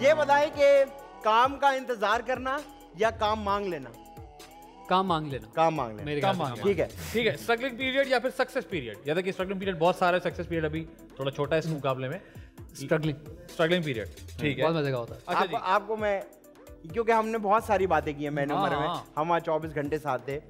ये बताएं कि काम का इंतजार करना या काम मांग लेना? काम मांग लेना। काम मांग लेना। मेरे काम ख्याल मांग से लेना। ठीक है। ठीक है, स्ट्रगलिंग पीरियड या फिर सक्सेस पीरियड? या देखिए स्ट्रगलिंग पीरियड बहुत सारा है, सक्सेस पीरियड अभी थोड़ा छोटा है इस मुकाबले में। स्ट्रगलिंग पीरियड ठीक है, बहुत मजे का होता है। अच्छा जी। आपको मैं, क्योंकि हमने बहुत सारी बातें की है मैंने हाँ, उम्र में, हाँ। हम आज 24 घंटे साथ थे।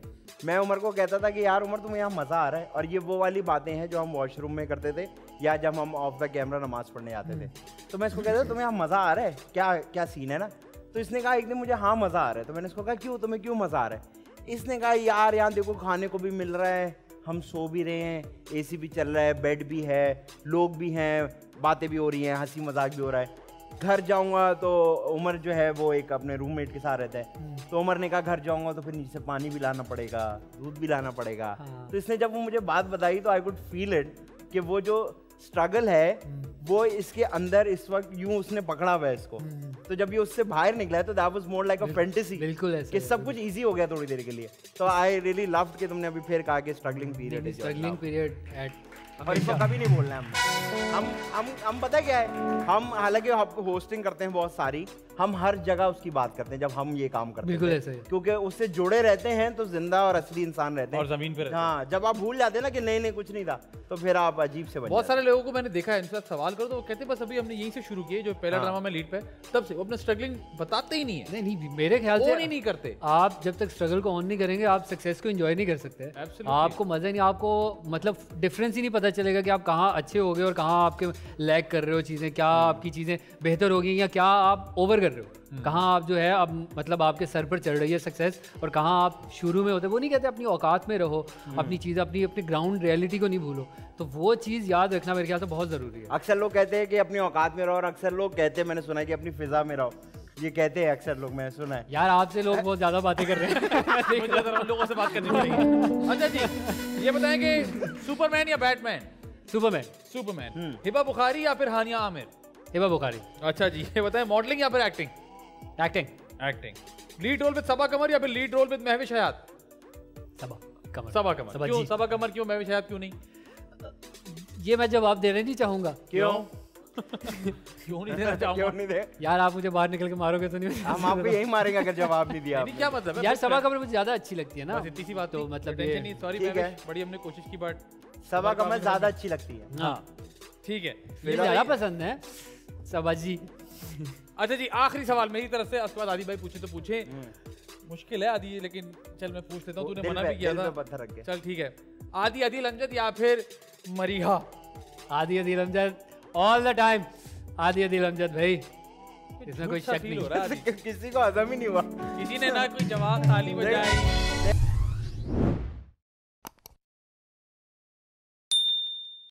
मैं उमर को कहता था कि यार उमर तुम्हें यहाँ मज़ा आ रहा है, और ये वो वाली बातें हैं जो हम वॉशरूम में करते थे या जब हम ऑफ द कैमरा नमाज पढ़ने जाते थे। तो मैं इसको कहता था तुम्हें यहाँ मज़ा आ रहा है, क्या क्या सीन है ना? तो इसने कहा एक दिन मुझे हाँ मज़ा आ रहा है। तो मैंने इसको कहा क्यों, तुम्हें क्यों मज़ा आ रहा है? इसने कहा यार यहाँ देखो खाने को भी मिल रहा है, हम सो भी रहे हैं, AC भी चल रहा है, बेड भी है, लोग भी हैं, बातें भी हो रही हैं, हंसी मजाक भी हो रहा है। घर जाऊंगा तो उमर जो है वो एक अपने रूममेट के साथ रहता है, तो उमर ने कहा घर जाऊंगा तो फिर नीचे से पानी भी लाना पड़ेगा, दूध भी लाना पड़ेगा। तो इसने जब वो मुझे बात बताई तो आई कुड फील इट कि वो जो स्ट्रगल है वो इसके अंदर इस वक्त यूं उसने पकड़ा हुआ है इसको। तो जब ये उससे बाहर निकला है तो that was more like a fantasy, बिल्कुल ऐसा कि सब कुछ इजी हो गया थोड़ी देर के लिए। तो आई रियली लव्ड कि तुमने अभी फिर कहा कि struggling period is struggling period at, और इसको कभी नहीं बोलना है हम पता क्या है, हम हालांकि होस्टिंग करते हैं बहुत सारी, हम हर जगह उसकी बात करते हैं जब हम ये काम करते हैं। बिल्कुल ऐसे ही। क्योंकि उससे जुड़े रहते हैं तो जिंदा और असली इंसान रहते हैं और जमीन पे रहते हैं। हाँ, जब आप भूल जाते हैं ना कि नहीं नहीं कुछ नहीं था, तो फिर आप अजीब से बन बहुत जाते सारे लोगों को मैंने देखा है, इनसे आप सवाल करो तो वो कहते हैं बस अभी हमने यहीं से शुरू किए, जो पहला ड्रामा में लीड पे, तब से वो अपना स्ट्रगलिंग बताते ही नहीं है। नहीं मेरे ख्याल से ऑन ही नहीं करते। आप जब तक स्ट्रगल को ऑन नहीं करेंगे आप सक्सेस को एंजॉय नहीं कर सकते। Absolutely. आपको मजा नहीं, आपको मतलब डिफरेंस ही नहीं पता चलेगा कि आप कहाँ अच्छे हो गए और कहाँ आपके लैग कर रहे हो चीज़ें, क्या आपकी चीज़ें बेहतर हो गई या क्या आप ओवर कर रहे हो, कहाँ आप जो है अब मतलब आपके सर पर चढ़ रही है सक्सेस और कहाँ आप शुरू में होते। वो नहीं कहते अपनी औकात में रहो, अपनी चीज़ अपनी अपनी ग्राउंड रियलिटी को नहीं भूलो। तो वो चीज़ याद रखना मेरे ख्याल से बहुत ज़रूरी है। अक्सर लोग कहते हैं कि अपनी औकात में रहो, और अक्सर लोग कहते हैं, मैंने सुना है कि अपनी फिजा में रहो, ये कहते हैं अक्सर लोग, मैंने सुना है। यार आपसे लोग बहुत ज़्यादा बातें कर रहे हैं। मुझे ज़रा उन लोगों से बात करनी पड़ेगी। अच्छा जी, ये बताएं कि सुपरमैन या Batman? Superman. Superman. Hiba Bukhari या फिर हानिया आमिर? हिबा बुखारी। अच्छा जी, ये बताएं मॉडलिंग या फिर acting? Acting. Acting. Lead role with Saba Qamar या फिर lead role with Mahwish Hayat? Saba Qamar. Saba Qamar. क्यों सबा कमर, क्यों महविश हयात क्यों नहीं? ये मैं जवाब देना नहीं चाहूंगा। क्यों? क्यों नहीं देना चाहूंगा? क्यों नहीं दे? यार आप मुझे बाहर निकल के मारोगे तो नहीं। हम आपको यही मारेंगे अगर जवाब नहीं दिया यानी क्या मतलब है? यार सबा कमर मुझे ज्यादा अच्छी लगती है ना, बस इतनी सी बात तो थी। मतलब टेंशन नहीं, सॉरी ठीक है। महविश, बड़ी हमने कोशिश की बट सबा कमर ज्यादा अच्छी लगती है। हाँ ठीक है। मुझे ज्यादा पसंद है सबा जी। अच्छा जी, आखिरी सवाल मेरी तरफ से, उसके बाद आदि भाई पूछे तो पूछे। मुश्किल है आदि, लेकिन चल मैं पूछ लेता हूँ, तूने मना भी किया था। पत्थर रख के। चल ठीक है, आदि अदिल अमजद या फिर मरीहा? आदि Adil Amjad all the time, आदि अदिल अमजद भाई, इसमें कोई झूठ सा शक feel नहीं हो रहा है आदि। किसी को हजम ही नहीं हुआ। किसी ने ना कोई जवाब ताली बजाई,